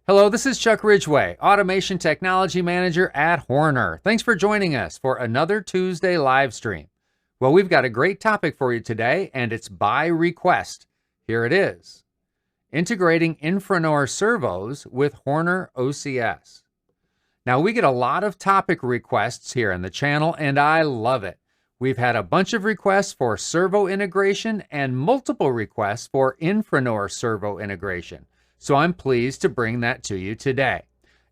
Hello, this is Chuck Ridgway, Automation Technology Manager at Horner. Thanks for joining us for another Tuesday live stream. Well, we've got a great topic for you today, and it's by request. Here it is. Integrating Infranor servos with Horner OCS. Now, we get a lot of topic requests here on the channel, and I love it. We've had a bunch of requests for servo integration and multiple requests for Infranor servo integration. So I'm pleased to bring that to you today.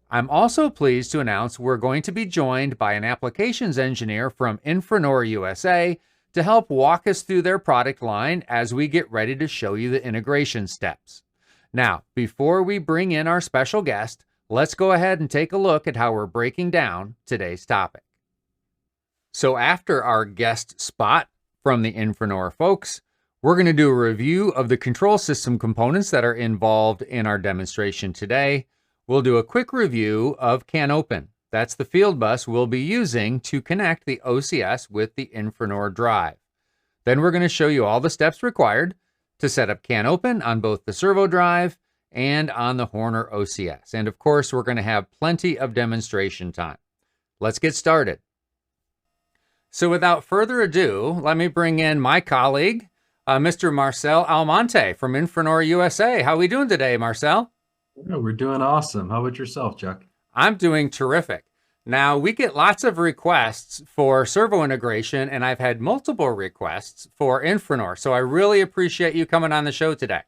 I'm also pleased to announce we're going to be joined by an applications engineer from Infranor USA to help walk us through their product line as we get ready to show you the integration steps. Now, before we bring in our special guest, let's go ahead and take a look at how we're breaking down today's topic. So after our guest spot from the Infranor folks, we're going to do a review of the control system components that are involved in our demonstration today. We'll do a quick review of CANopen. That's the field bus we'll be using to connect the OCS with the Infranor drive. Then we're going to show you all the steps required to set up CANopen on both the servo drive and on the Horner OCS. And of course, we're going to have plenty of demonstration time. Let's get started. So without further ado, let me bring in my colleague, Mr. Marcel Almonte from Infranor USA. How are we doing today, Marcel? Yeah, we're doing awesome. How about yourself, Chuck? I'm doing terrific. Now, we get lots of requests for servo integration, and I've had multiple requests for Infranor. So I really appreciate you coming on the show today.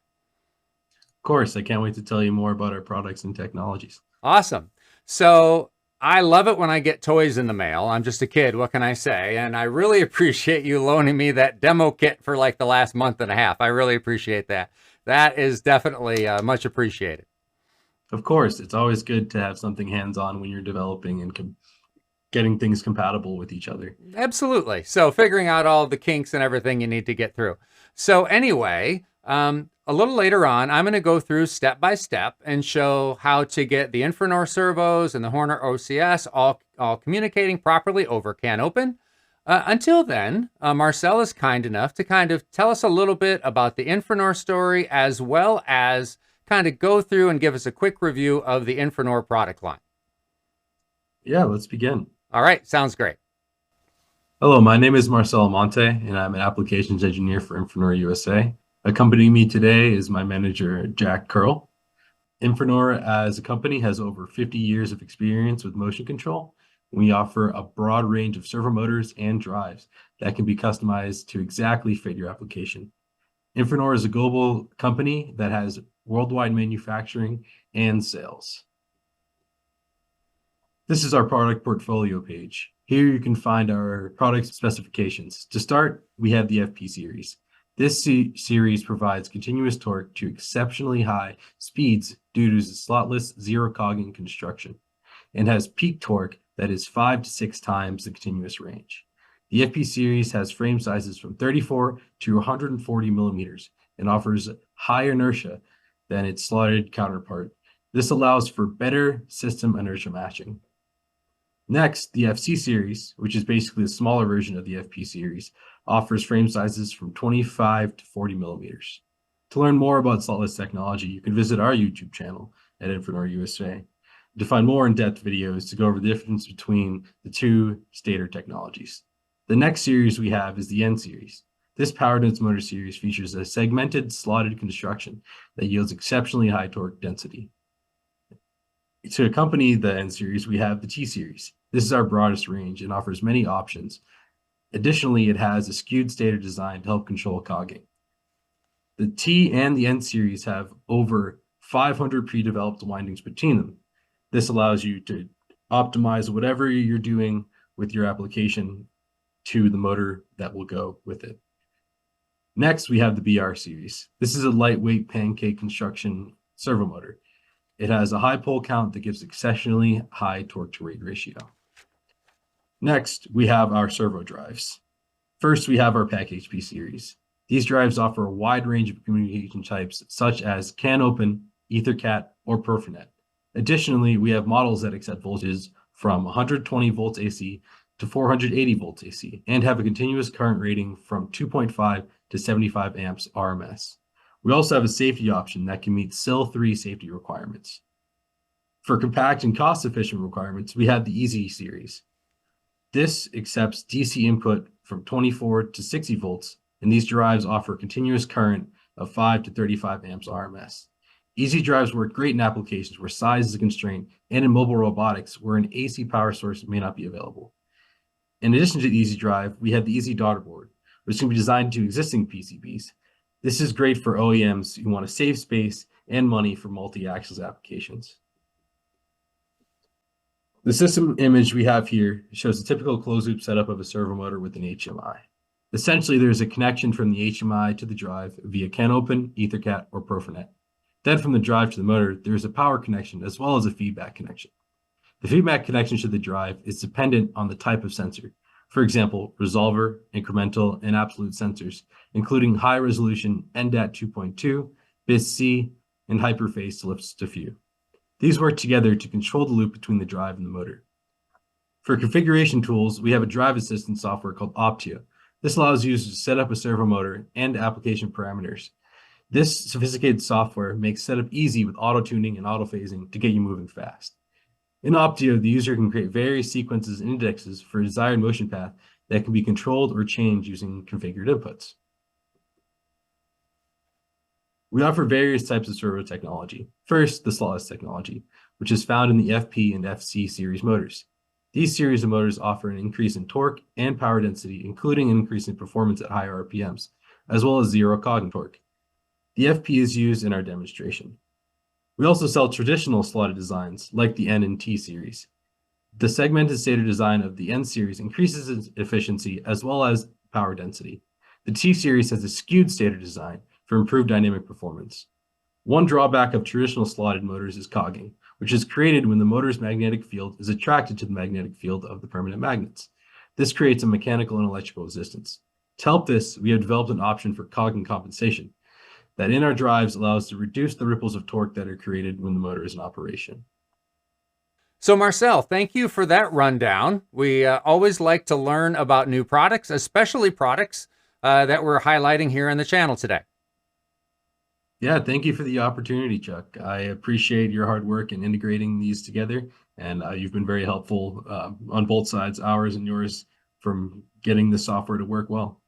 Of course, I can't wait to tell you more about our products and technologies. Awesome. So I love it when I get toys in the mail. I'm just a kid, what can I say? And I really appreciate you loaning me that demo kit for like the last month and a half. I really appreciate that. That is definitely much appreciated. Of course, it's always good to have something hands-on when you're developing and getting things compatible with each other. Absolutely. So figuring out all the kinks and everything you need to get through. So anyway, a little later on, I'm going to go through step by step and show how to get the Infranor servos and the Horner OCS all communicating properly over CANopen. Until then, Marcel is kind enough to kind of tell us a little bit about the Infranor story, as well as kind of go through and give us a quick review of the Infranor product line. Yeah, let's begin. All right, sounds great. Hello, my name is Marcel Almonte, and I'm an applications engineer for Infranor USA. Accompanying me today is my manager, Jack Curl. Infranor as a company has over 50 years of experience with motion control. We offer a broad range of servo motors and drives that can be customized to exactly fit your application. Infranor is a global company that has worldwide manufacturing and sales. This is our product portfolio page. Here you can find our product specifications. To start, we have the FP series. This series provides continuous torque to exceptionally high speeds due to its slotless zero-cogging construction and has peak torque that is 5 to 6 times the continuous range. The FP series has frame sizes from 34 to 140 millimeters and offers high inertia than its slotted counterpart. This allows for better system inertia matching. Next, the FC series, which is basically a smaller version of the FP series, offers frame sizes from 25 to 40 millimeters. To learn more about slotless technology, you can visit our YouTube channel at Infranor USA to find more in-depth videos to go over the difference between the two stator technologies. The next series we have is the N series. This power dense motor series features a segmented slotted construction that yields exceptionally high torque density. To accompany the N series, we have the T series. This is our broadest range and offers many options. Additionally, it has a skewed stator design to help control cogging. The T and the N series have over 500 pre-developed windings between them. This allows you to optimize whatever you're doing with your application to the motor that will go with it. Next, we have the BR series. This is a lightweight pancake construction servo motor. It has a high pole count that gives exceptionally high torque to weight ratio. Next, we have our servo drives. First, we have our Pack HP series. These drives offer a wide range of communication types such as CANopen, EtherCAT, or Perfinet. Additionally, we have models that accept voltages from 120 volts AC to 480 volts AC and have a continuous current rating from 2.5 to 75 amps RMS. We also have a safety option that can meet SIL 3 safety requirements. For compact and cost-efficient requirements, we have the Easy series. This accepts DC input from 24 to 60 volts, and these drives offer continuous current of 5 to 35 amps RMS. Easy drives work great in applications where size is a constraint and in mobile robotics where an AC power source may not be available. In addition to the Easy drive, we have the Easy daughter board, which can be designed to existing PCBs. This is great for OEMs who want to save space and money for multi-axis applications. The system image we have here shows a typical closed-loop setup of a servo motor with an HMI. Essentially, there's a connection from the HMI to the drive via CANopen, EtherCAT, or Profinet. Then from the drive to the motor, there's a power connection as well as a feedback connection. The feedback connection to the drive is dependent on the type of sensor. For example, resolver, incremental, and absolute sensors, including high-resolution NDAT 2.2, BIS-C, and hyperphase to lift to few. These work together to control the loop between the drive and the motor. For configuration tools, we have a drive assistance software called Optio. This allows users to set up a servo motor and application parameters. This sophisticated software makes setup easy with auto-tuning and auto-phasing to get you moving fast. In Optio, the user can create various sequences and indexes for a desired motion path that can be controlled or changed using configured inputs. We offer various types of servo technology. First, the slotless technology, which is found in the FP and FC series motors. These series of motors offer an increase in torque and power density, including an increase in performance at higher RPMs, as well as zero cog torque. The FP is used in our demonstration. We also sell traditional slotted designs like the N and T series. The segmented stator design of the N series increases its efficiency as well as power density. The T series has a skewed stator design for improved dynamic performance. One drawback of traditional slotted motors is cogging, which is created when the motor's magnetic field is attracted to the magnetic field of the permanent magnets. This creates a mechanical and electrical resistance. To help this, we have developed an option for cogging compensation that in our drives allows us to reduce the ripples of torque that are created when the motor is in operation. So Marcel, thank you for that rundown. We always like to learn about new products, especially products that we're highlighting here on the channel today. Yeah, thank you for the opportunity, Chuck. I appreciate your hard work in integrating these together, and you've been very helpful on both sides, ours and yours, from getting the software to work well.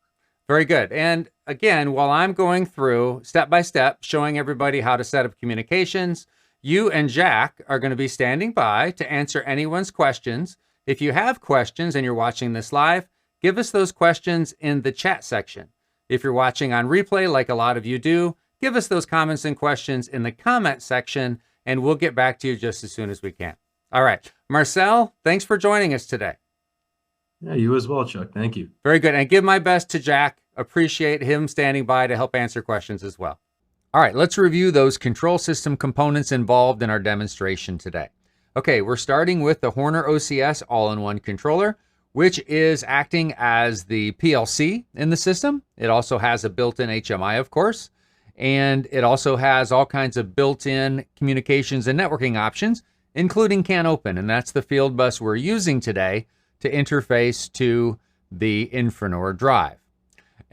Very good. And again, while I'm going through step by step, showing everybody how to set up communications, you and Jack are going to be standing by to answer anyone's questions. If you have questions and you're watching this live, give us those questions in the chat section. If you're watching on replay, like a lot of you do, give us those comments and questions in the comment section, and we'll get back to you just as soon as we can. All right. Marcel, thanks for joining us today. Yeah, you as well, Chuck. Thank you. Very good. And give my best to Jack. Appreciate him standing by to help answer questions as well. All right, let's review those control system components involved in our demonstration today. Okay, we're starting with the Horner OCS All-in-one Controller, which is acting as the PLC in the system. It also has a built-in HMI, of course. And it also has all kinds of built-in communications and networking options, including CANopen, and that's the field bus we're using today to interface to the Infranor drive.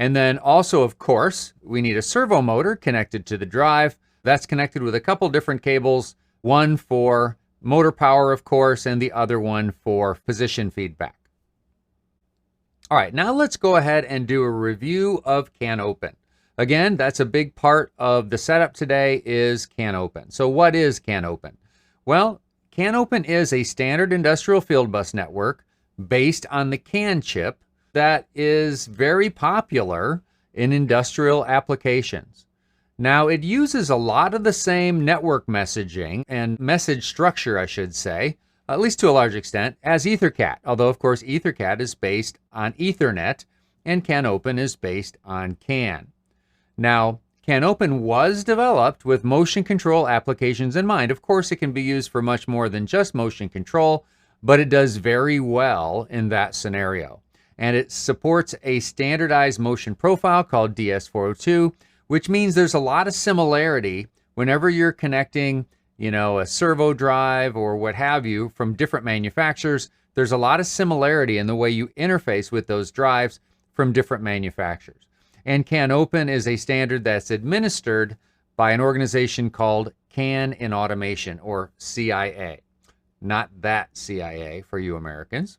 And then also, of course, we need a servo motor connected to the drive. That's connected with a couple different cables, one for motor power, of course, and the other one for position feedback. All right, now let's go ahead and do a review of CANopen. Again, that's a big part of the setup today is CANopen. So what is CANopen? Well, CANopen is a standard industrial field bus network based on the CAN chip that is very popular in industrial applications. Now, it uses a lot of the same network messaging and message structure, I should say, at least to a large extent, as EtherCAT, although, of course, EtherCAT is based on Ethernet and CANopen is based on CAN. Now, CANopen was developed with motion control applications in mind. Of course, it can be used for much more than just motion control, but it does very well in that scenario. And it supports a standardized motion profile called DS402, which means there's a lot of similarity whenever you're connecting, a servo drive or what have you from different manufacturers. There's a lot of similarity in the way you interface with those drives from different manufacturers. And CANopen is a standard that's administered by an organization called CAN in automation, or CIA. Not that CIA for you Americans.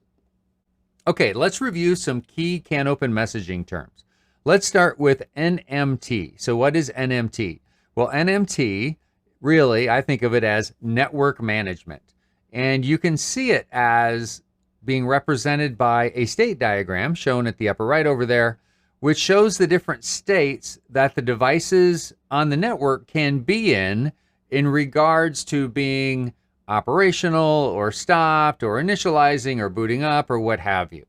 Okay, let's review some key CANopen messaging terms. Let's start with NMT. So what is NMT? Well, NMT, really, I think of it as network management. And you can see it as being represented by a state diagram shown at the upper right over there, which shows the different states that the devices on the network can be in regards to being operational or stopped or initializing or booting up or what have you.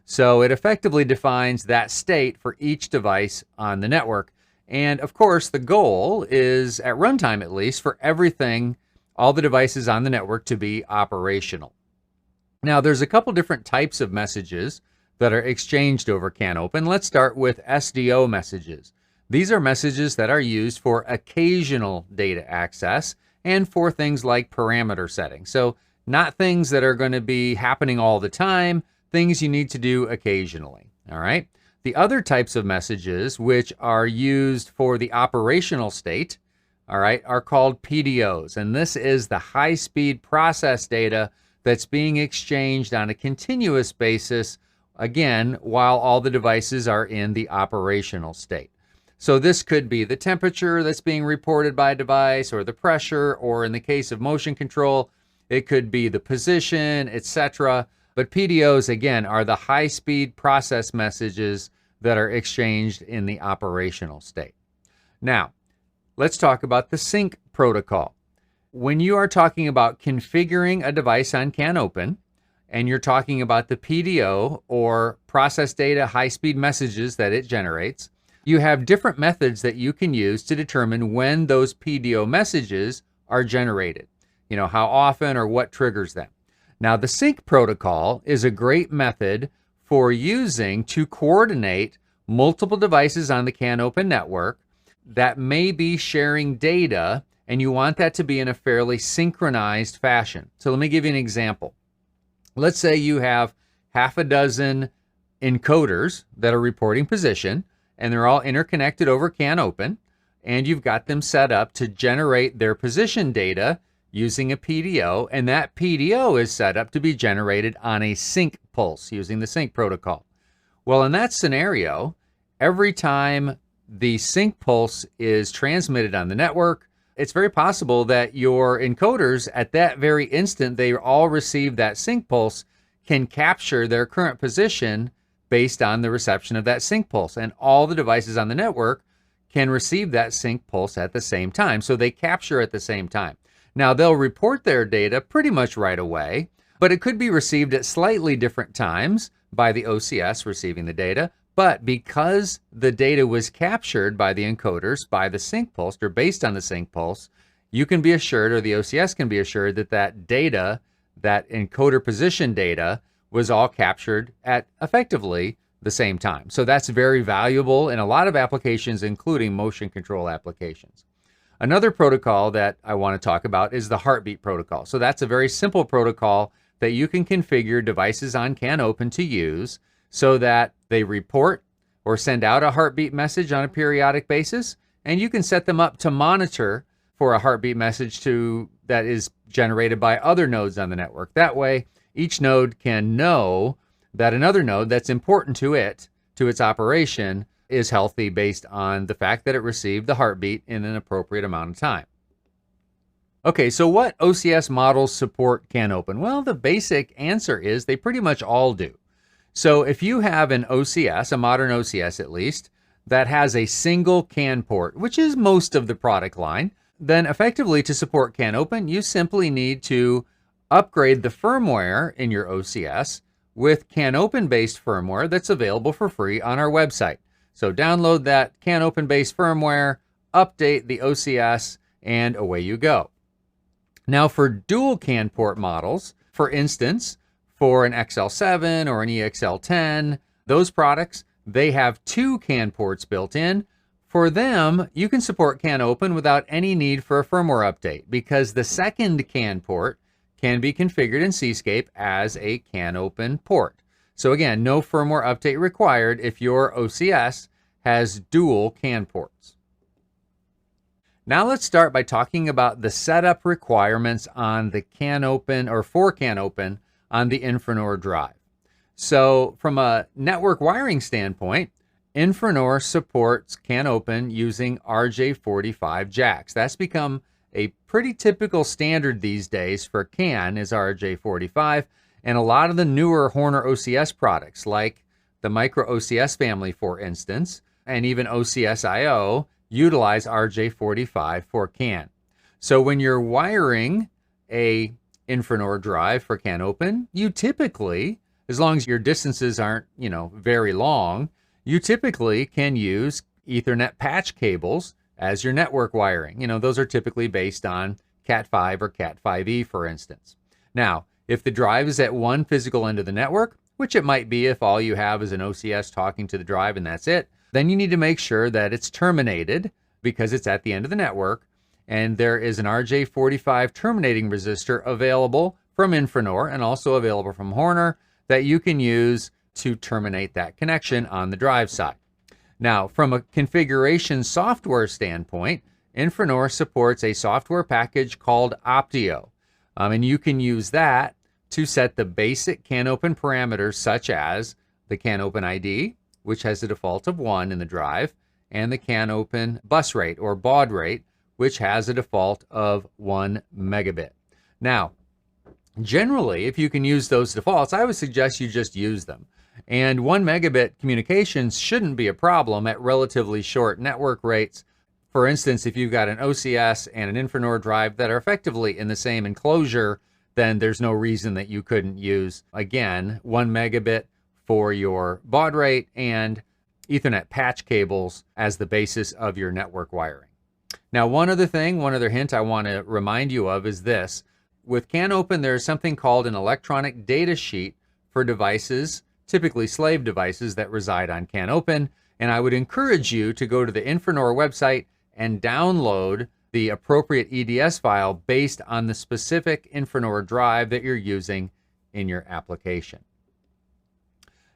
So it effectively defines that state for each device on the network. And of course, the goal is, at runtime at least, for everything, all the devices on the network to be operational. Now, there's a couple different types of messages that are exchanged over CANopen. Let's start with SDO messages. These are messages that are used for occasional data access and for things like parameter setting. So not things that are going to be happening all the time, things you need to do occasionally, all right? The other types of messages which are used for the operational state, all right, are called PDOs. And this is the high-speed process data that's being exchanged on a continuous basis, again, while all the devices are in the operational state. So this could be the temperature that's being reported by a device, or the pressure, or in the case of motion control, it could be the position, etc. But PDOs, again, are the high-speed process messages that are exchanged in the operational state. Now, let's talk about the sync protocol. When you are talking about configuring a device on CANopen, and you're talking about the PDO, or process data high-speed messages that it generates, you have different methods that you can use to determine when those PDO messages are generated. You know, how often or what triggers them. Now, the sync protocol is a great method for using to coordinate multiple devices on the CANopen network that may be sharing data, and you want that to be in a fairly synchronized fashion. So let me give you an example. Let's say you have half a dozen encoders that are reporting position, and they're all interconnected over CANopen, and you've got them set up to generate their position data using a PDO, and that PDO is set up to be generated on a sync pulse using the sync protocol. Well, in that scenario, every time the sync pulse is transmitted on the network, it's very possible that your encoders, at that very instant they all receive that sync pulse, can capture their current position based on the reception of that sync pulse. And all the devices on the network can receive that sync pulse at the same time. So they capture at the same time. Now, they'll report their data pretty much right away, but it could be received at slightly different times by the OCS receiving the data. But because the data was captured by the encoders by the sync pulse, or based on the sync pulse, you can be assured, or the OCS can be assured, that that data, that encoder position data, was all captured at effectively the same time. So that's very valuable in a lot of applications, including motion control applications. Another protocol that I want to talk about is the heartbeat protocol. So that's a very simple protocol that you can configure devices on CANopen to use so that they report or send out a heartbeat message on a periodic basis, and you can set them up to monitor for a heartbeat message that is generated by other nodes on the network. That way, each node can know that another node that's important to it, to its operation, is healthy based on the fact that it received the heartbeat in an appropriate amount of time. Okay, so what OCS models support CANopen? Well, the basic answer is they pretty much all do. So if you have an OCS, a modern OCS at least, that has a single CAN port, which is most of the product line, then effectively to support CANopen, you simply need to upgrade the firmware in your OCS with CANopen-based firmware that's available for free on our website. So download that CANopen-based firmware, update the OCS, and away you go. Now for dual CAN port models, for instance, for an XL7 or an EXL10, those products, they have 2 CAN ports built in. For them, you can support CANopen without any need for a firmware update, because the second CAN port can be configured in Cscape as a CANopen port. So again, no firmware update required if your OCS has dual CAN ports. Now let's start by talking about the setup requirements on the CANopen or for CANopen on the Infranor drive. So from a network wiring standpoint, Infranor supports CANopen using RJ45 jacks. That's become a pretty typical standard these days for CAN is RJ45, and a lot of the newer Horner OCS products like the Micro OCS family, for instance, and even OCS-IO utilize RJ45 for CAN. So when you're wiring a Infranor drive for CANopen, you typically, as long as your distances aren't, very long, you typically can use Ethernet patch cables as your network wiring. Those are typically based on Cat5 or Cat5e, for instance. Now, if the drive is at one physical end of the network, which it might be if all you have is an OCS talking to the drive and that's it, then you need to make sure that it's terminated because it's at the end of the network, and there is an RJ45 terminating resistor available from Infranor and also available from Horner that you can use to terminate that connection on the drive side. Now, from a configuration software standpoint, Infranor supports a software package called Optio, and you can use that to set the basic CANopen parameters such as the CANopen ID, which has a default of 1 in the drive, and the CANopen bus rate or baud rate, which has a default of 1 megabit. Now, generally, if you can use those defaults, I would suggest you just use them. And 1 megabit communications shouldn't be a problem at relatively short network rates. For instance, if you've got an OCS and an Infranor drive that are effectively in the same enclosure, then there's no reason that you couldn't use, again, 1 megabit for your baud rate and Ethernet patch cables as the basis of your network wiring. Now, one other hint I want to remind you of is this. With CANopen, there's something called an electronic data sheet for devices, typically slave devices that reside on CANopen, and I would encourage you to go to the Infranor website and download the appropriate EDS file based on the specific Infranor drive that you're using in your application.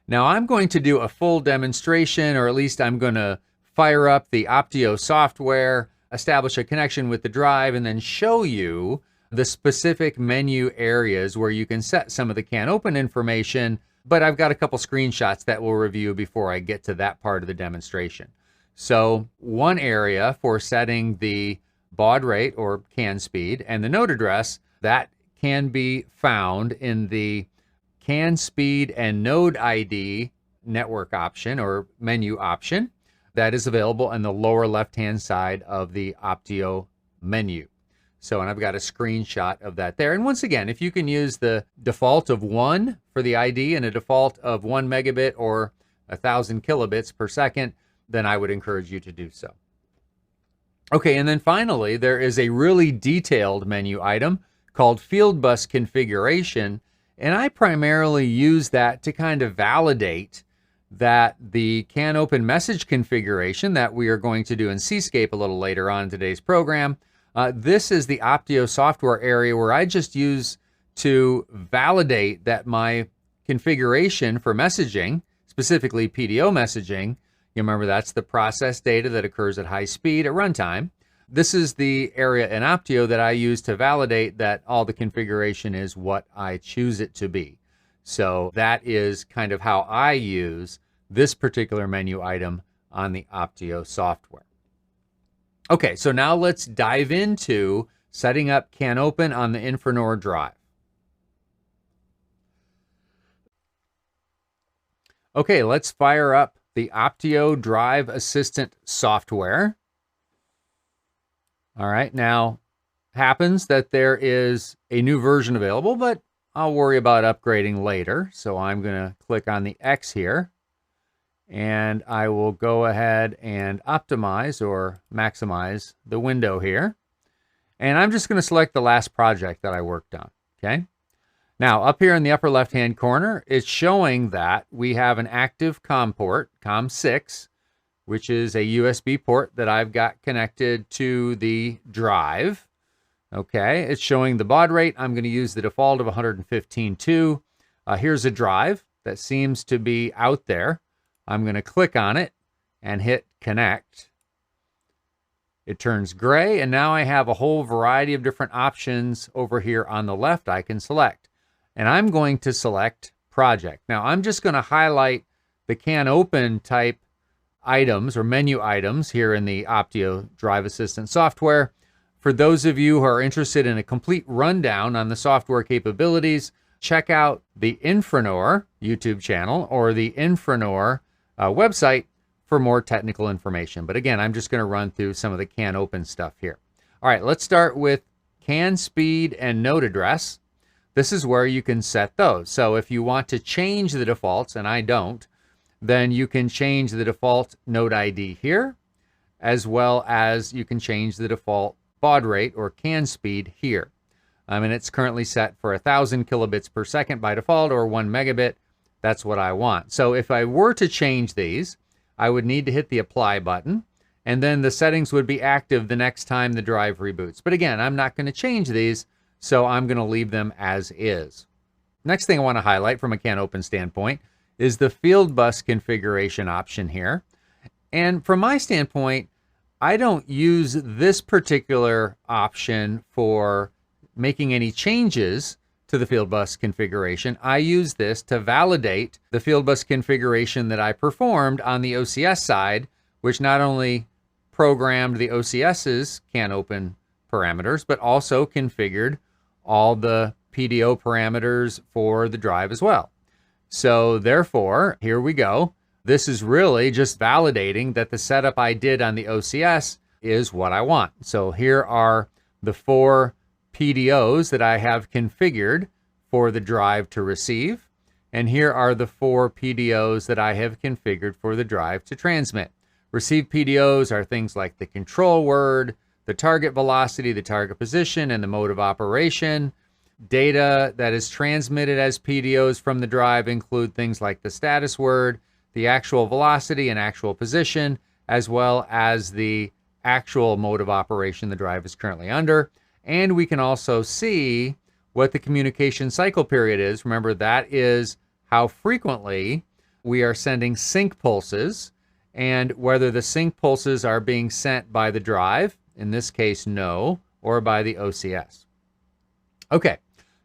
Now I'm going to do a full demonstration, or at least I'm going to fire up the Optio software, establish a connection with the drive, and then show you the specific menu areas where you can set some of the CANopen information, but I've got a couple screenshots that we'll review before I get to that part of the demonstration. So one area for setting the baud rate or CAN speed and the node address, that can be found in the CAN speed and node ID network option or menu option that is available in the lower left-hand side of the Optio menu. So, and I've got a screenshot of that there. And once again, if you can use the default of 1 for the ID and a default of 1 megabit or 1,000 kilobits per second, then I would encourage you to do so. Okay, and then finally, there is a really detailed menu item called Field Bus Configuration, and I primarily use that to kind of validate that the CANopen message configuration that we are going to do in Cscape a little later on in today's program. This is the Optio software area where I just use to validate that my configuration for messaging, specifically PDO messaging, you remember that's the process data that occurs at high speed at runtime. This is the area in Optio that I use to validate that all the configuration is what I choose it to be. So that is kind of how I use this particular menu item on the Optio software. Okay, so now let's dive into setting up CANopen on the Infranor drive. Okay, let's fire up the Optio Drive Assistant software. All right, now happens that there is a new version available, but I'll worry about upgrading later. So I'm going to click on the X here, and I will go ahead and optimize or maximize the window here. And I'm just going to select the last project that I worked on, okay? Now, up here in the upper left-hand corner, it's showing that we have an active COM port, COM6, which is a USB port that I've got connected to the drive. Okay, it's showing the baud rate. I'm going to use the default of 115.2. Here's a drive that seems to be out there. I'm going to click on it and hit connect. It turns gray, and now I have a whole variety of different options over here on the left I can select. And I'm going to select project. Now I'm just going to highlight the CANopen type items or menu items here in the Optio Drive Assistant software. For those of you who are interested in a complete rundown on the software capabilities, check out the Infranor YouTube channel or the Infranor website for more technical information. But again, I'm just going to run through some of the CANopen stuff here. All right, let's start with CAN speed and node address. This is where you can set those. So if you want to change the defaults, and I don't, then you can change the default node ID here, as well as you can change the default baud rate or CAN speed here. And it's currently set for 1,000 kilobits per second by default, or 1 megabit. That's what I want. So if I were to change these, I would need to hit the apply button, and then the settings would be active the next time the drive reboots. But again, I'm not going to change these, so I'm going to leave them as is. Next thing I want to highlight from a CANopen standpoint is the field bus configuration option here. And from my standpoint, I don't use this particular option for making any changes to the field bus configuration. I use this to validate the field bus configuration that I performed on the OCS side, which not only programmed the OCS's CANopen parameters, but also configured all the PDO parameters for the drive as well. So therefore, here we go. This is really just validating that the setup I did on the OCS is what I want. So here are the 4 PDOs that I have configured for the drive to receive. And here are the 4 PDOs that I have configured for the drive to transmit. Received PDOs are things like the control word, the target velocity, the target position, and the mode of operation. Data that is transmitted as PDOs from the drive include things like the status word, the actual velocity and actual position, as well as the actual mode of operation the drive is currently under. And we can also see what the communication cycle period is. Remember, that is how frequently we are sending sync pulses and whether the sync pulses are being sent by the drive, in this case, no, or by the OCS. Okay,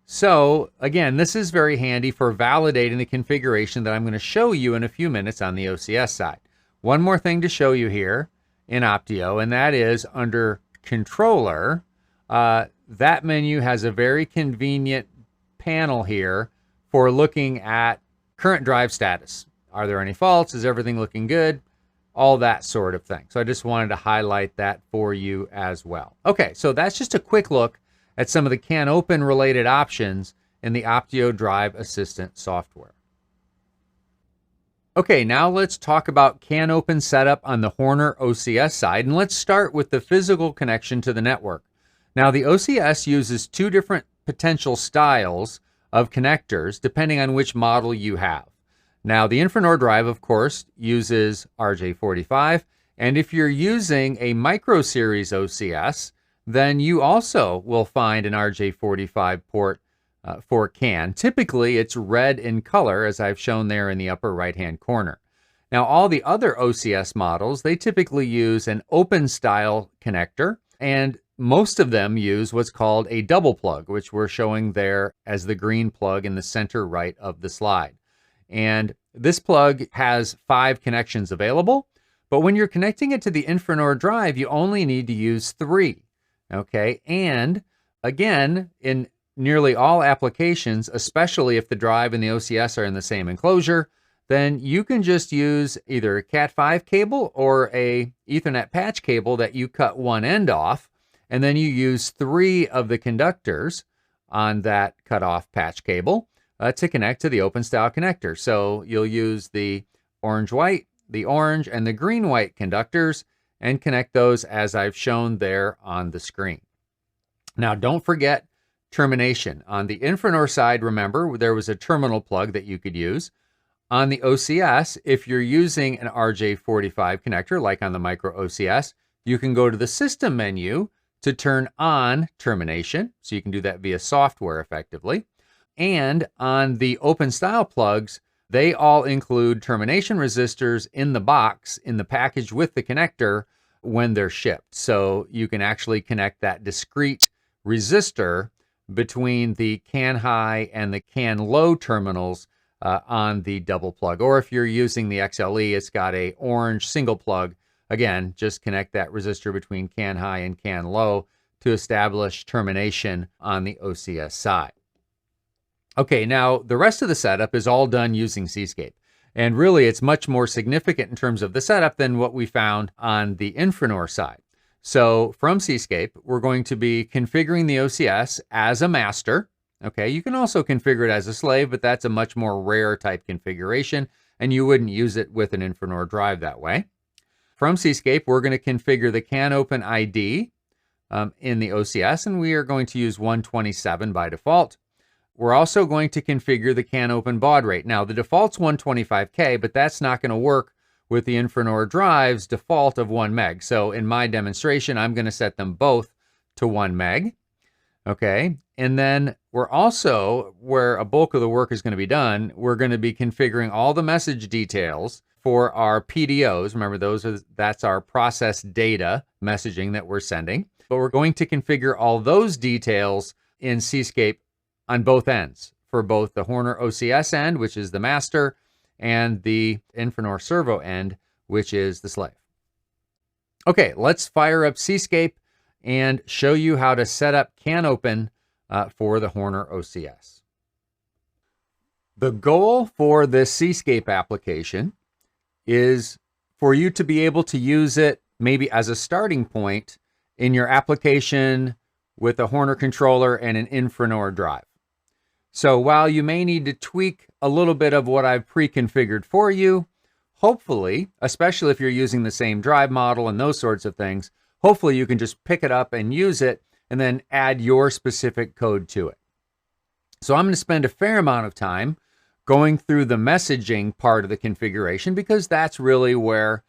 so again, this is very handy for validating the configuration that I'm going to show you in a few minutes on the OCS side. One more thing to show you here in Optio, and that is under controller. That menu has a very convenient panel here for looking at current drive status. Are there any faults? Is everything looking good? All that sort of thing. So I just wanted to highlight that for you as well. Okay, so that's just a quick look at some of the CANopen related options in the Optio Drive Assistant software. Okay, now let's talk about CANopen setup on the Horner OCS side, and let's start with the physical connection to the network. Now, the OCS uses 2 different potential styles of connectors depending on which model you have. Now, the Infranor drive, of course, uses RJ45, and if you're using a micro series OCS, then you also will find an RJ45 port for CAN. Typically, it's red in color, as I've shown there in the upper right-hand corner. Now, all the other OCS models, they typically use an open style connector, and most of them use what's called a double plug, which we're showing there as the green plug in the center right of the slide. And this plug has 5 connections available, but when you're connecting it to the Infranor drive, you only need to use 3. Okay, and again, in nearly all applications, especially if the drive and the OCS are in the same enclosure, then you can just use either a Cat5 cable or a Ethernet patch cable that you cut one end off, and then you use 3 of the conductors on that cut-off patch cable to connect to the open style connector. So you'll use the orange-white, the orange, and the green-white conductors and connect those as I've shown there on the screen. Now, don't forget termination. On the Infranor side, remember, there was a terminal plug that you could use. On the OCS, if you're using an RJ45 connector, like on the micro OCS, you can go to the system menu to turn on termination. So you can do that via software effectively. And on the open style plugs, they all include termination resistors in the box, in the package with the connector. when they're shipped. So you can actually connect that discrete resistor between the CAN high and the CAN low terminals on the double plug. Or if you're using the XLE, it's got a orange single plug. Again, just connect that resistor between CAN high and CAN low to establish termination on the OCS side. Okay, now the rest of the setup is all done using Cscape. And really, it's much more significant in terms of the setup than what we found on the Infranor side. So from Cscape, we're going to be configuring the OCS as a master. Okay, you can also configure it as a slave, but that's a much more rare type configuration, and you wouldn't use it with an Infranor drive that way. From Cscape, we're going to configure the CANopen ID in the OCS, and we are going to use 127 by default. We're also going to configure the CANopen baud rate. Now, the default's 125K, but that's not going to work with the Infranor drive's default of 1 meg. So in my demonstration, I'm going to set them both to 1 meg. Okay, and then we're also, where a bulk of the work is going to be done, we're going to be configuring all the message details for our PDOs. Remember, that's our process data messaging that we're sending. But we're going to configure all those details in Cscape on both ends, for both the Horner OCS end, which is the master, and the Infranor servo end, which is the slave. Okay, let's fire up Cscape and show you how to set up CANopen for the Horner OCS. The goal for this Cscape application is for you to be able to use it maybe as a starting point in your application with a Horner controller and an Infranor drive. So while you may need to tweak a little bit of what I've pre-configured for you, hopefully, especially if you're using the same drive model and those sorts of things, hopefully you can just pick it up and use it and then add your specific code to it. So I'm going to spend a fair amount of time going through the messaging part of the configuration because that's really where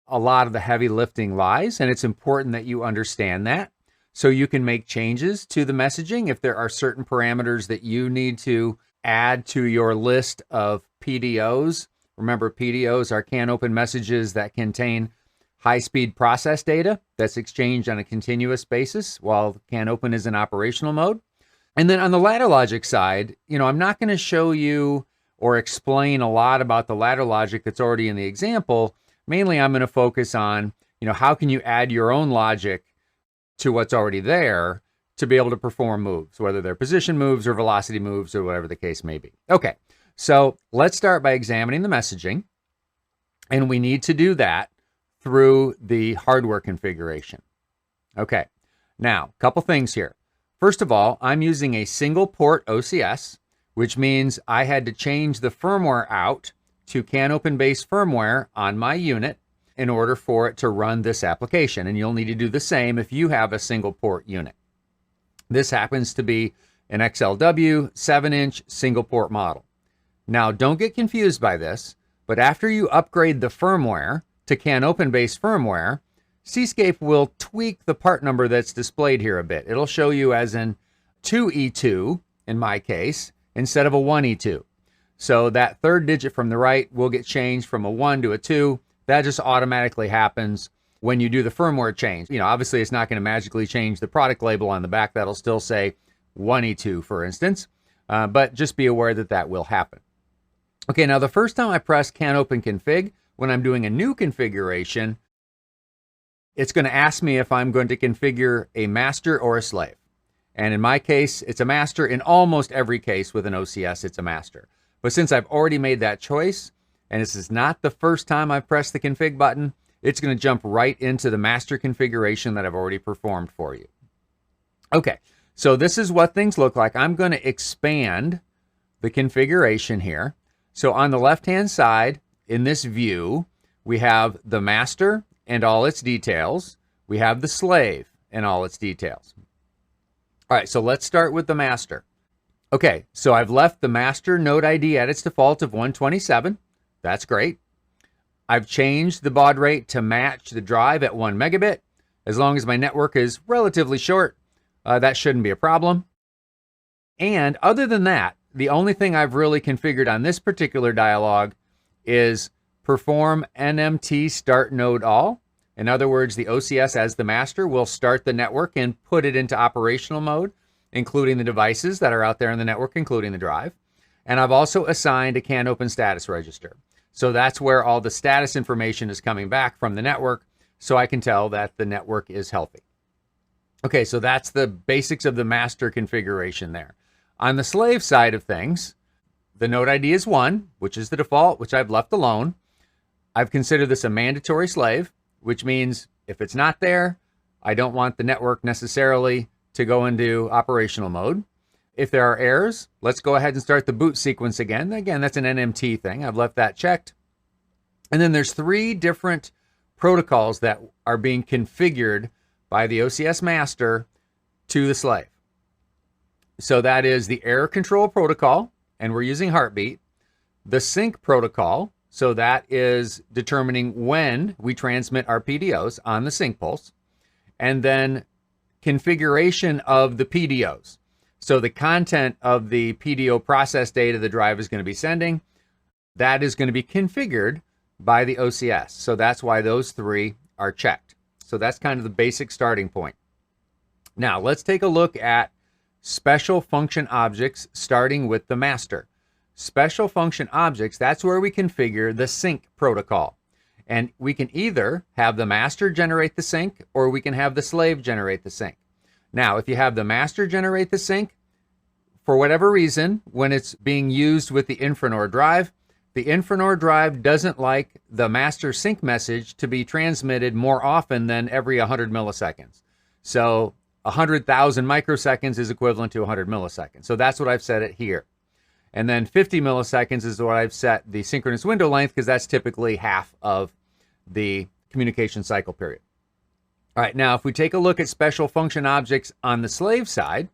a lot of the heavy lifting lies, and it's important that you understand that. So you can make changes to the messaging if there are certain parameters that you need to add to your list of PDOs. Remember, PDOs are CANopen messages that contain high-speed process data that's exchanged on a continuous basis while CANopen is in operational mode. And then on the ladder logic side, I'm not going to show you or explain a lot about the ladder logic that's already in the example. Mainly, I'm going to focus on, how can you add your own logic to what's already there to be able to perform moves, whether they're position moves or velocity moves or whatever the case may be. Okay, so let's start by examining the messaging. And we need to do that through the hardware configuration. Okay, now, a couple things here. First of all, I'm using a single port OCS, which means I had to change the firmware out to CANopen based firmware on my unit in order for it to run this application. And you'll need to do the same if you have a single port unit. This happens to be an XLW 7-inch single port model. Now, don't get confused by this, but after you upgrade the firmware to CANopen based firmware, Cscape will tweak the part number that's displayed here a bit. It'll show you as in 2E2 in my case, instead of a 1E2. So that third digit from the right will get changed from a 1 to a 2. That just automatically happens when you do the firmware change. Obviously it's not going to magically change the product label on the back. That'll still say 1E2, for instance, but just be aware that that will happen. Okay, now the first time I press CANopen config, when I'm doing a new configuration, it's going to ask me if I'm going to configure a master or a slave. And in my case, it's a master. In almost every case with an OCS, it's a master. But since I've already made that choice, and this is not the first time I've pressed the config button, it's going to jump right into the master configuration that I've already performed for you. Okay, so this is what things look like. I'm going to expand the configuration here. So on the left-hand side, in this view, we have the master and all its details. We have the slave and all its details. All right, so let's start with the master. Okay, so I've left the master node ID at its default of 127. That's great. I've changed the baud rate to match the drive at 1 megabit. As long as my network is relatively short, that shouldn't be a problem. And other than that, the only thing I've really configured on this particular dialog is perform NMT start node all. In other words, the OCS as the master will start the network and put it into operational mode, including the devices that are out there in the network, including the drive. And I've also assigned a CANopen status register. So that's where all the status information is coming back from the network, so I can tell that the network is healthy. Okay, so that's the basics of the master configuration there. On the slave side of things, the node ID is 1, which is the default, which I've left alone. I've considered this a mandatory slave, which means if it's not there, I don't want the network necessarily to go into operational mode. If there are errors, let's go ahead and start the boot sequence again. Again, that's an NMT thing. I've left that checked. And then there's 3 different protocols that are being configured by the OCS master to the slave. So that is the error control protocol, and we're using heartbeat. The sync protocol, so that is determining when we transmit our PDOs on the sync pulse. And then configuration of the PDOs. So the content of the PDO process data the drive is going to be sending, that is going to be configured by the OCS. So that's why those 3 are checked. So that's kind of the basic starting point. Now let's take a look at special function objects, starting with the master. Special function objects, that's where we configure the sync protocol. And we can either have the master generate the sync, or we can have the slave generate the sync. Now, if you have the master generate the sync, for whatever reason, when it's being used with the Infranor drive doesn't like the master sync message to be transmitted more often than every 100 milliseconds. So 100,000 microseconds is equivalent to 100 milliseconds. So that's what I've set it here. And then 50 milliseconds is what I've set the synchronous window length, because that's typically half of the communication cycle period. All right, now if we take a look at special function objects on the slave side,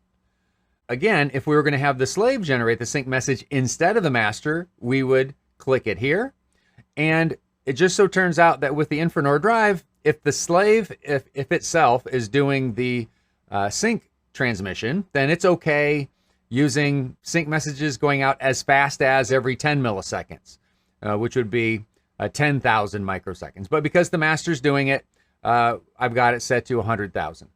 again, if we were going to have the slave generate the sync message instead of the master, we would click it here. And it just so turns out that with the Infranor drive, if the slave, if itself is doing the sync transmission, then it's okay using sync messages going out as fast as every 10 milliseconds, which would be 10,000 microseconds. But because the master's doing it, I've got it set to 100,000.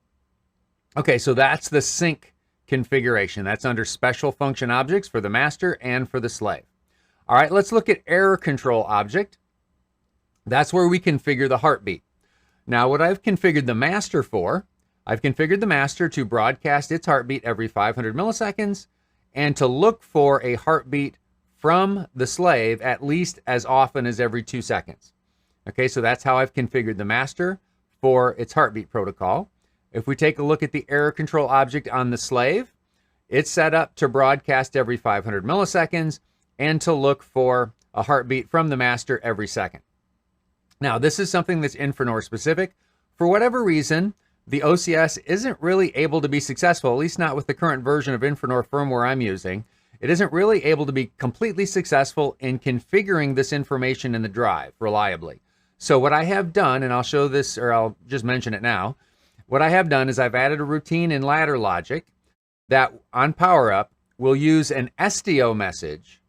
Okay, so that's the sync configuration. That's under special function objects for the master and for the slave. All right, let's look at error control object. That's where we configure the heartbeat. Now, what I've configured the master for, I've configured the master to broadcast its heartbeat every 500 milliseconds and to look for a heartbeat from the slave at least as often as every 2 seconds. Okay, so that's how I've configured the master for its heartbeat protocol. If we take a look at the error control object on the slave, it's set up to broadcast every 500 milliseconds and to look for a heartbeat from the master every second. Now, this is something that's Infranor specific. For whatever reason, the OCS isn't really able to be successful, at least not with the current version of Infranor firmware I'm using. It isn't really able to be completely successful in configuring this information in the drive reliably. So what I have done, and I'll show this, or I'll just mention it now, what I have done is I've added a routine in ladder logic that on power up will use an SDO message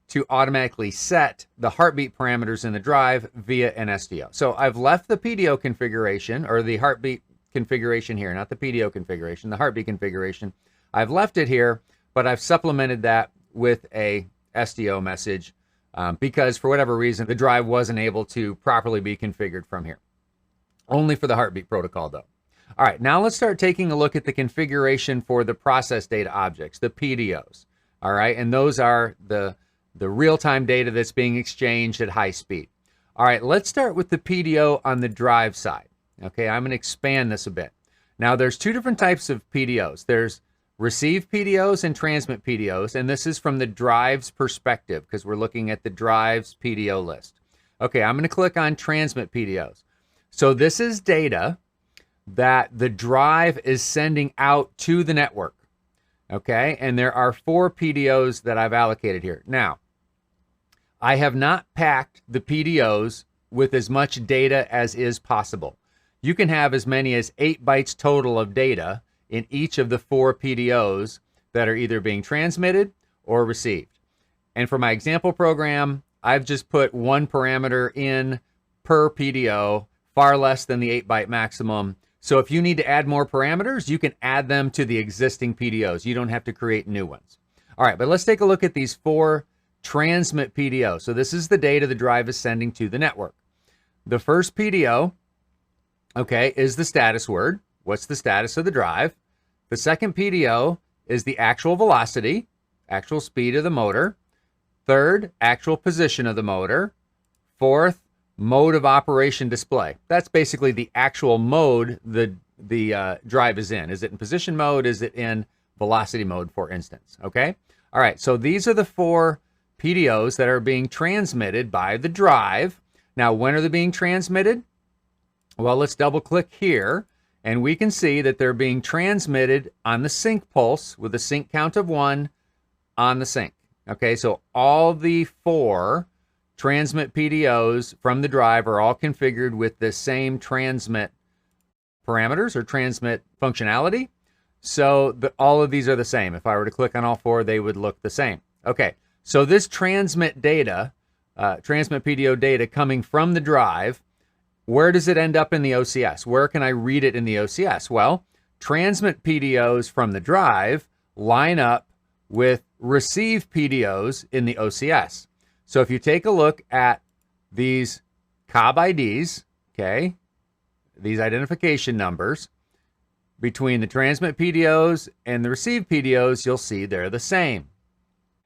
to automatically set the heartbeat parameters in the drive via an SDO. So I've left the PDO configuration, or the heartbeat configuration here, not the PDO configuration, the heartbeat configuration. I've left it here, but I've supplemented that with a SDO message because for whatever reason, the drive wasn't able to properly be configured from here. Only for the heartbeat protocol though. All right, now let's start taking a look at the configuration for the process data objects, the PDOs. All right, and those are the real-time data that's being exchanged at high speed. All right, let's start with the PDO on the drive side. Okay, I'm going to expand this a bit. Now, there's 2 different types of PDOs. There's receive PDOs and transmit PDOs, and this is from the drive's perspective because we're looking at the drive's PDO list. Okay, I'm going to click on transmit PDOs. So this is data that the drive is sending out to the network. Okay, and there are 4 PDOs that I've allocated here. Now, I have not packed the PDOs with as much data as is possible. You can have as many as 8 bytes total of data in each of the 4 PDOs that are either being transmitted or received. And for my example program, I've just put 1 parameter in per PDO far less than the 8-byte maximum. So if you need to add more parameters, you can add them to the existing PDOs. You don't have to create new ones. All right, but let's take a look at these 4 transmit PDOs. So this is the data the drive is sending to the network. The first PDO, okay, is the status word. What's the status of the drive? The second PDO is the actual velocity, actual speed of the motor. Third, actual position of the motor. Fourth, mode of operation display. That's basically the actual mode the drive is in. Is it in position mode? Is it in velocity mode, for instance? Okay. All right. So these are the 4 PDOs that are being transmitted by the drive. Now, when are they being transmitted? Well, let's double click here and we can see that they're being transmitted on the sync pulse with a sync count of 1 on the sync. Okay. So all the 4 transmit PDOs from the drive are all configured with the same transmit parameters or transmit functionality. So all of these are the same. If I were to click on all 4, they would look the same. Okay, so this transmit data, transmit PDO data coming from the drive, where does it end up in the OCS? Where can I read it in the OCS? Well, transmit PDOs from the drive line up with receive PDOs in the OCS. So if you take a look at these COB IDs, okay, these identification numbers, between the transmit PDOs and the receive PDOs, you'll see they're the same.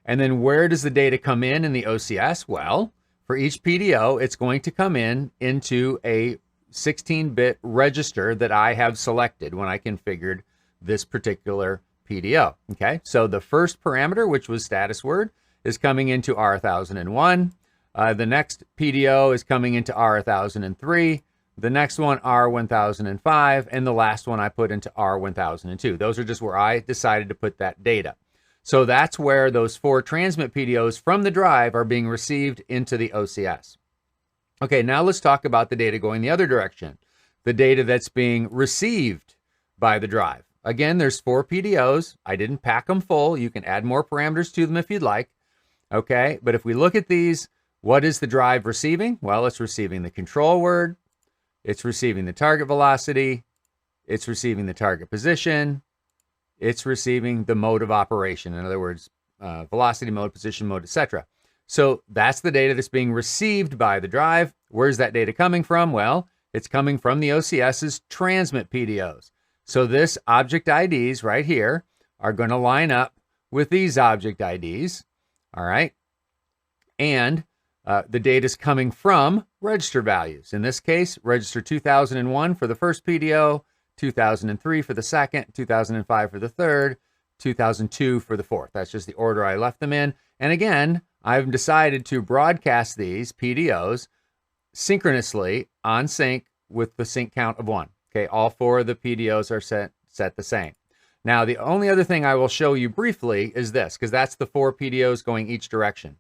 And then where does the data come in the OCS? Well, for each PDO, it's going to come into a 16-bit register that I have selected when I configured this particular PDO. Okay, so the first parameter, which was status word, is coming into R1001. The next PDO is coming into R1003. The next one, R1005. And the last one I put into R1002. Those are just where I decided to put that data. So that's where those 4 transmit PDOs from the drive are being received into the OCS. Okay, now let's talk about the data going the other direction. The data that's being received by the drive. Again, there's 4 PDOs. I didn't pack them full. You can add more parameters to them if you'd like. Okay, but if we look at these, what is the drive receiving? Well, it's receiving the control word, it's receiving the target velocity, it's receiving the target position, it's receiving the mode of operation. In other words, velocity mode, position mode, etc. So that's the data that's being received by the drive. Where's that data coming from? Well, it's coming from the OCS's transmit PDOs. So this object IDs right here are going to line up with these object IDs. All right. And the data is coming from register values. In this case, register 2001 for the first PDO, 2003 for the second, 2005 for the third, 2002 for the fourth. That's just the order I left them in. And again, I've decided to broadcast these PDOs synchronously on sync with the sync count of 1. Okay, all 4 of the PDOs are set the same. Now, the only other thing I will show you briefly is this, because that's the 4 PDOs going each direction.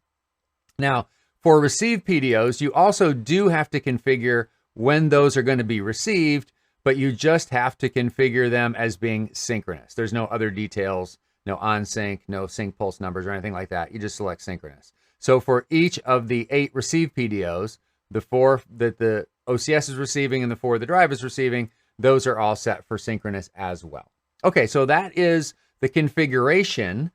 Now, for receive PDOs, you also do have to configure when those are going to be received, but you just have to configure them as being synchronous. There's no other details, no on sync, no sync pulse numbers or anything like that. You just select synchronous. So for each of the 8 receive PDOs, the 4 that the OCS is receiving and the 4 the drive is receiving, those are all set for synchronous as well. Okay, so that is the configuration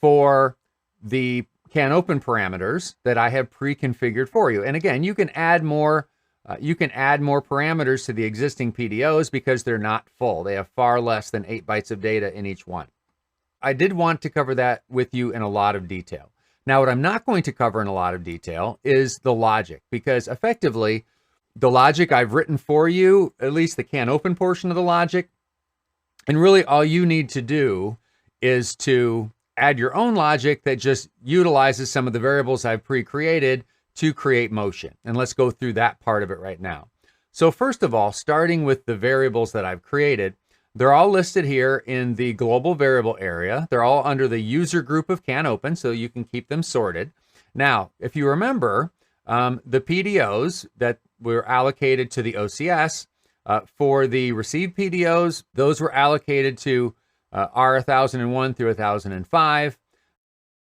for the CANopen parameters that I have pre-configured for you. And again, you can add more parameters to the existing PDOs because they're not full. They have far less than 8 bytes of data in each one. I did want to cover that with you in a lot of detail. Now, what I'm not going to cover in a lot of detail is the logic, because effectively, the logic I've written for you, at least the CANopen portion of the logic, and really all you need to do is to add your own logic that just utilizes some of the variables I've pre-created to create motion. And let's go through that part of it right now. So first of all, starting with the variables that I've created, they're all listed here in the global variable area. They're all under the user group of CANopen, so you can keep them sorted. Now, if you remember, the PDOs that were allocated to the OCS for the receive PDOs, those were allocated to R1001 through 1005.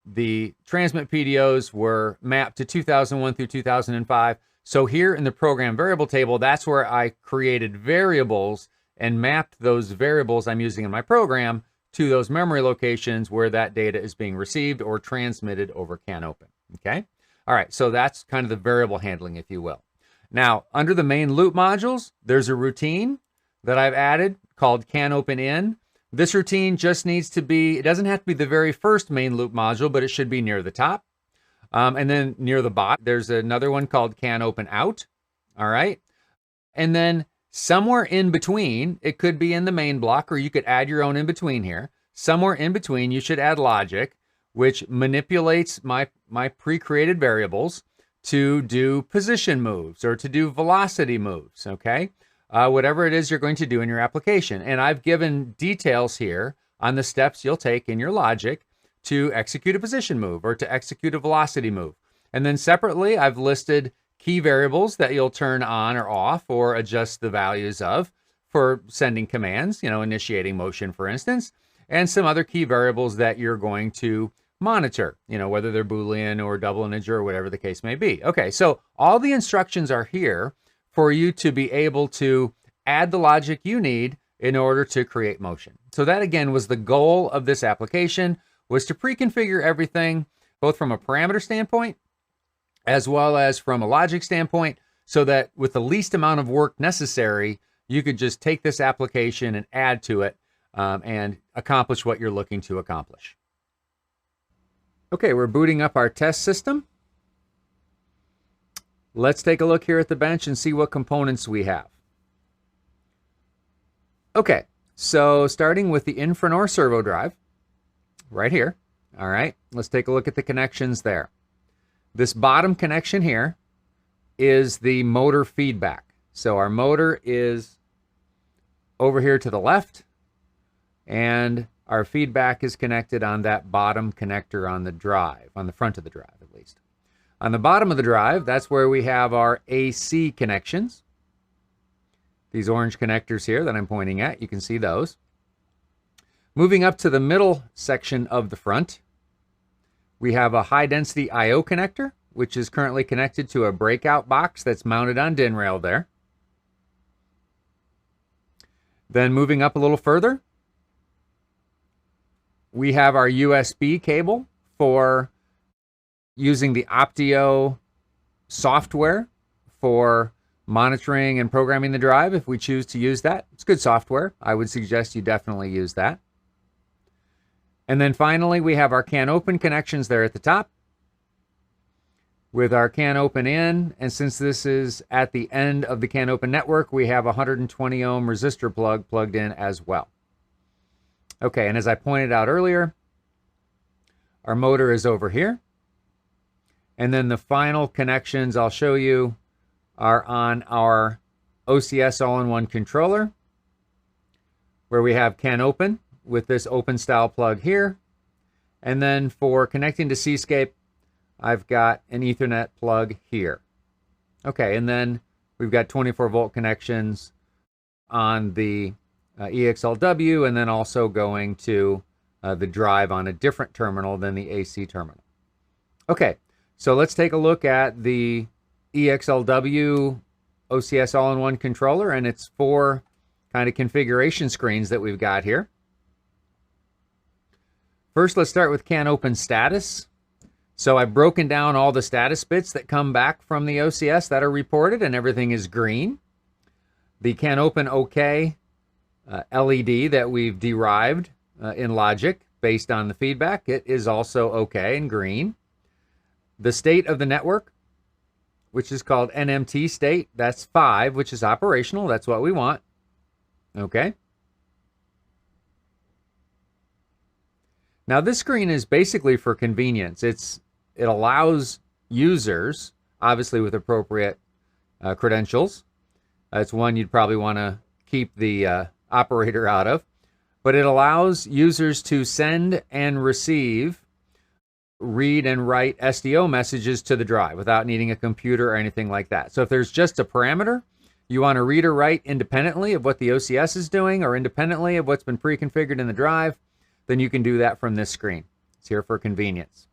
The transmit PDOs were mapped to 2001 through 2005. So here in the program variable table, that's where I created variables and mapped those variables I'm using in my program to those memory locations where that data is being received or transmitted over CANopen, okay? All right, so that's kind of the variable handling, if you will. Now, under the main loop modules, there's a routine that I've added called CANopen in. This routine just needs to be, it doesn't have to be the very first main loop module, but it should be near the top. And then near the bottom, there's another one called CANopen out, all right? And then somewhere in between, it could be in the main block, or you could add your own in between here. Somewhere in between, you should add logic, which manipulates my pre-created variables to do position moves or to do velocity moves, okay? Whatever it is you're going to do in your application. And I've given details here on the steps you'll take in your logic to execute a position move or to execute a velocity move. And then separately, I've listed key variables that you'll turn on or off or adjust the values of for sending commands, initiating motion, for instance, and some other key variables that you're going to monitor, whether they're Boolean or double integer or whatever the case may be. Okay, so all the instructions are here for you to be able to add the logic you need in order to create motion. So that, again, was the goal of this application, was to pre-configure everything, both from a parameter standpoint, as well as from a logic standpoint, so that with the least amount of work necessary, you could just take this application and add to it and accomplish what you're looking to accomplish. Okay, we're booting up our test system. Let's take a look here at the bench and see what components we have. Okay, so starting with the Infranor servo drive, right here. All right, let's take a look at the connections there. This bottom connection here is the motor feedback. So our motor is over here to the left, and our feedback is connected on that bottom connector on the drive, on the front of the drive at least. On the bottom of the drive, that's where we have our AC connections. These orange connectors here that I'm pointing at, you can see those. Moving up to the middle section of the front, we have a high-density I/O connector, which is currently connected to a breakout box that's mounted on DIN rail there. Then moving up a little further, we have our USB cable for using the Optio software for monitoring and programming the drive if we choose to use that. It's good software. I would suggest you definitely use that. And then finally, we have our CANopen connections there at the top with our CANopen in. And since this is at the end of the CANopen network, we have a 120 ohm resistor plug plugged in as well. Okay, and as I pointed out earlier, our motor is over here. And then the final connections I'll show you are on our OCS All-in-one Controller, where we have CANopen with this open style plug here. And then for connecting to Cscape, I've got an Ethernet plug here. Okay, and then we've got 24 volt connections on the EXLW, and then also going to the drive on a different terminal than the AC terminal. Okay, so let's take a look at the EXLW OCS All-in-one Controller and its 4 kind of configuration screens that we've got here. First, let's start with CANopen status. So I've broken down all the status bits that come back from the OCS that are reported, and everything is green. The CANopen OK LED that we've derived in logic based on the feedback, it is also OK and green. The state of the network, which is called NMT state, that's 5, which is operational. That's what we want. Okay. Now this screen is basically for convenience. It allows users, obviously with appropriate credentials. It's one you'd probably want to keep the operator out of. But it allows users to send and receive, read and write SDO messages to the drive without needing a computer or anything like that. So if there's just a parameter you want to read or write independently of what the OCS is doing or independently of what's been pre-configured in the drive, then you can do that from this screen. It's here for convenience.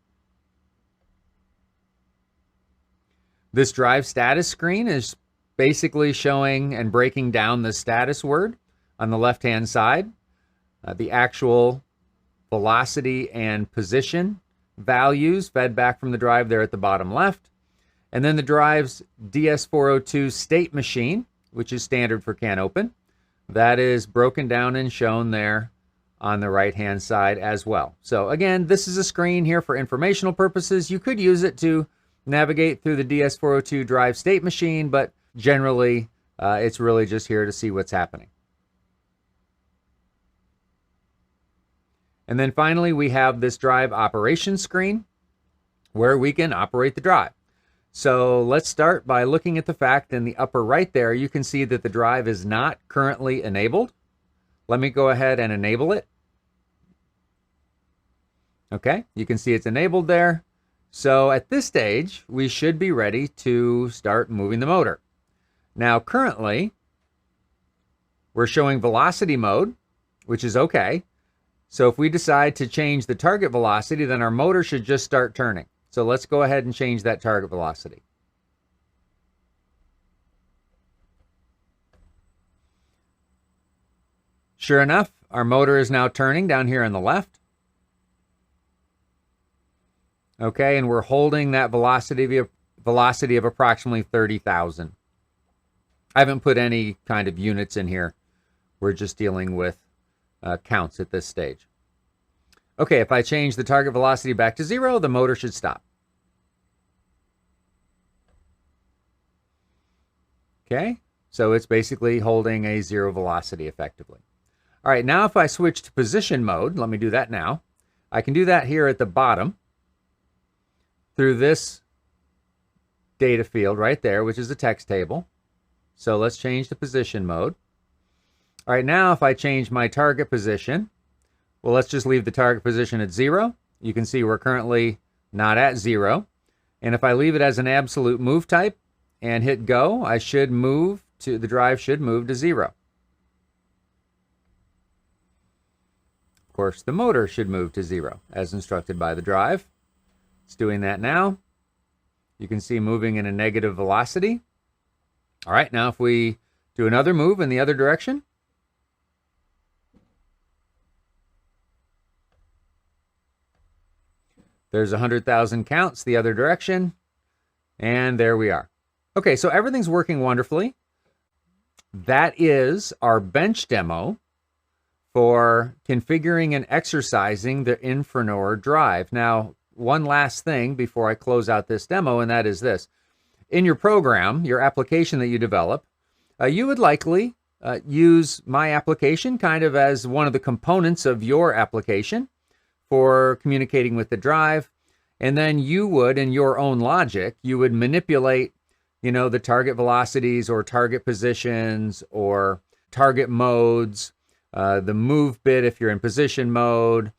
This drive status screen is basically showing and breaking down the status word on the left-hand side, the actual velocity and position values fed back from the drive there at the bottom left, and then the drive's DS402 state machine, which is standard for CANopen. That is broken down and shown there on the right-hand side as well. So again, this is a screen here for informational purposes. You could use it to navigate through the DS402 drive state machine, but generally it's really just here to see what's happening. And then finally, we have this drive operations screen where we can operate the drive. So let's start by looking at the fact in the upper right there, you can see that the drive is not currently enabled. Let me go ahead and enable it. Okay, you can see it's enabled there. So at this stage, we should be ready to start moving the motor. Now currently, we're showing velocity mode, which is okay. So if we decide to change the target velocity, then our motor should just start turning. So let's go ahead and change that target velocity. Sure enough, our motor is now turning down here on the left. Okay, and we're holding that velocity of approximately 30,000. I haven't put any kind of units in here. We're just dealing with counts at this stage. Okay, if I change the target velocity back to 0, the motor should stop. Okay, so it's basically holding a 0 velocity effectively. All right, now if I switch to position mode, let me do that now. I can do that here at the bottom through this data field right there, which is a text table. So let's change to position mode. All right, now if I change my target position, well, let's just leave the target position at 0. You can see we're currently not at 0. And if I leave it as an absolute move type and hit go, the drive should move to 0. Of course, the motor should move to 0 as instructed by the drive. It's doing that now. You can see moving in a negative velocity. All right, now if we do another move in the other direction, there's 100,000 counts the other direction, and there we are. Okay, so everything's working wonderfully. That is our bench demo for configuring and exercising the Infranor drive. Now, one last thing before I close out this demo, and that is this. In your program, your application that you develop, you would likely use my application kind of as one of the components of your application for communicating with the drive. And then you would, in your own logic, you would manipulate, the target velocities or target positions or target modes, the move bit if you're in position mode.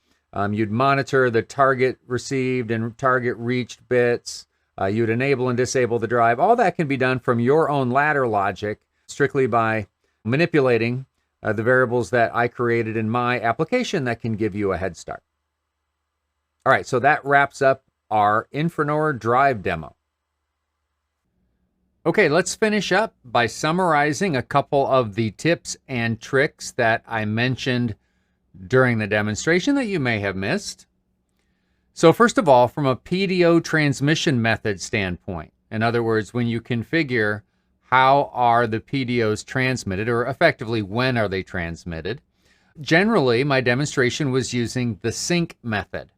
You'd monitor the target received and target reached bits. You'd enable and disable the drive. All that can be done from your own ladder logic, strictly by manipulating the variables that I created in my application that can give you a head start. All right, so that wraps up our Infranor drive demo. Okay, let's finish up by summarizing a couple of the tips and tricks that I mentioned during the demonstration that you may have missed. So first of all, from a PDO transmission method standpoint, in other words, when you configure how are the PDOs transmitted, or effectively when are they transmitted, generally my demonstration was using the sync method.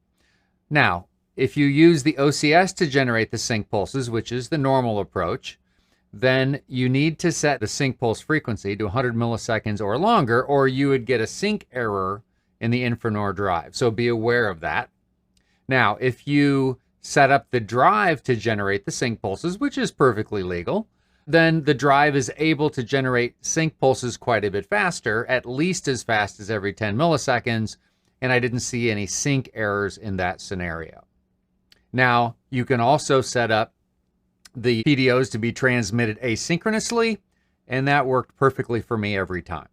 Now, if you use the OCS to generate the sync pulses, which is the normal approach, then you need to set the sync pulse frequency to 100 milliseconds or longer, or you would get a sync error in the Infranor drive. So be aware of that. Now, if you set up the drive to generate the sync pulses, which is perfectly legal, then the drive is able to generate sync pulses quite a bit faster, at least as fast as every 10 milliseconds, and I didn't see any sync errors in that scenario. Now, you can also set up the PDOs to be transmitted asynchronously, and that worked perfectly for me every time.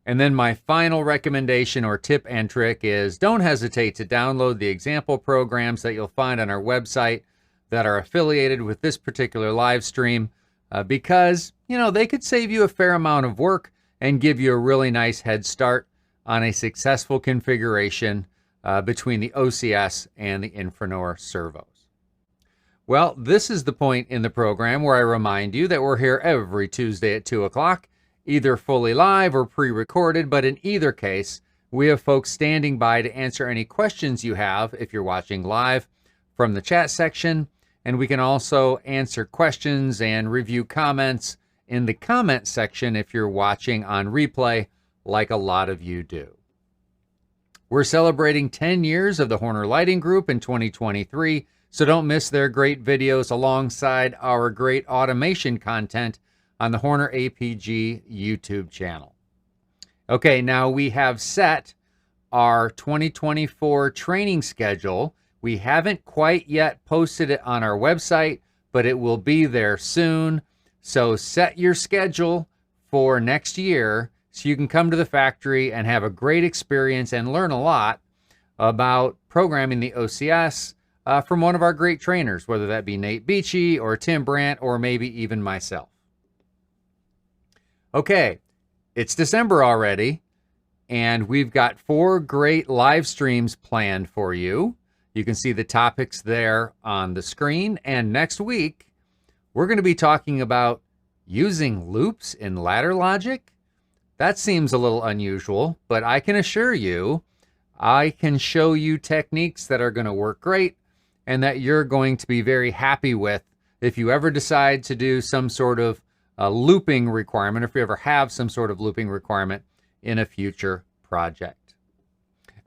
And then my final recommendation or tip and trick is don't hesitate to download the example programs that you'll find on our website. that are affiliated with this particular live stream because, you know, they could save you a fair amount of work and give you a really nice head start on a successful configuration between the OCS and the Infranor servos. Well, this is the point in the program where I remind you that we're here every Tuesday at 2 o'clock, either fully live or pre-recorded, but in either case, we have folks standing by to answer any questions you have if you're watching live from the chat section, and we can also answer questions and review comments in the comment section if you're watching on replay, like a lot of you do. We're celebrating 10 years of the Horner Lighting Group in 2023, so don't miss their great videos alongside our great automation content on the Horner APG YouTube channel. Okay, now we have set our 2024 training schedule. We haven't quite yet posted it on our website, but it will be there soon. So set your schedule for next year so you can come to the factory and have a great experience and learn a lot about programming the OCS from one of our great trainers, whether that be Nate Beachy or Tim Brandt or maybe even myself. Okay, it's December already, and we've got 4 great live streams planned for you. You can see the topics there on the screen, and next week, we're going to be talking about using loops in ladder logic. That seems a little unusual, but I can assure you, I can show you techniques that are going to work great and that you're going to be very happy with if you ever decide to do some sort of looping requirement, or if you ever have some sort of looping requirement in a future project.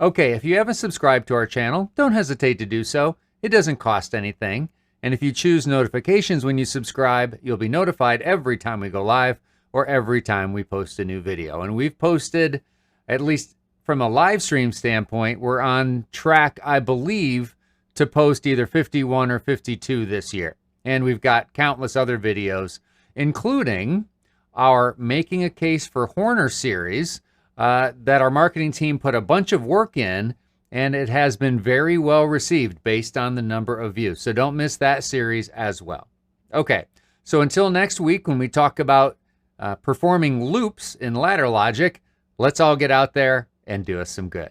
Okay, if you haven't subscribed to our channel, don't hesitate to do so. It doesn't cost anything. And if you choose notifications when you subscribe, you'll be notified every time we go live or every time we post a new video. And we've posted, at least from a live stream standpoint, we're on track, I believe, to post either 51 or 52 this year. And we've got countless other videos, including our Making a Case for Horner series that our marketing team put a bunch of work in, and it has been very well received based on the number of views. So don't miss that series as well. Okay, so until next week when we talk about performing loops in ladder logic, let's all get out there and do us some good.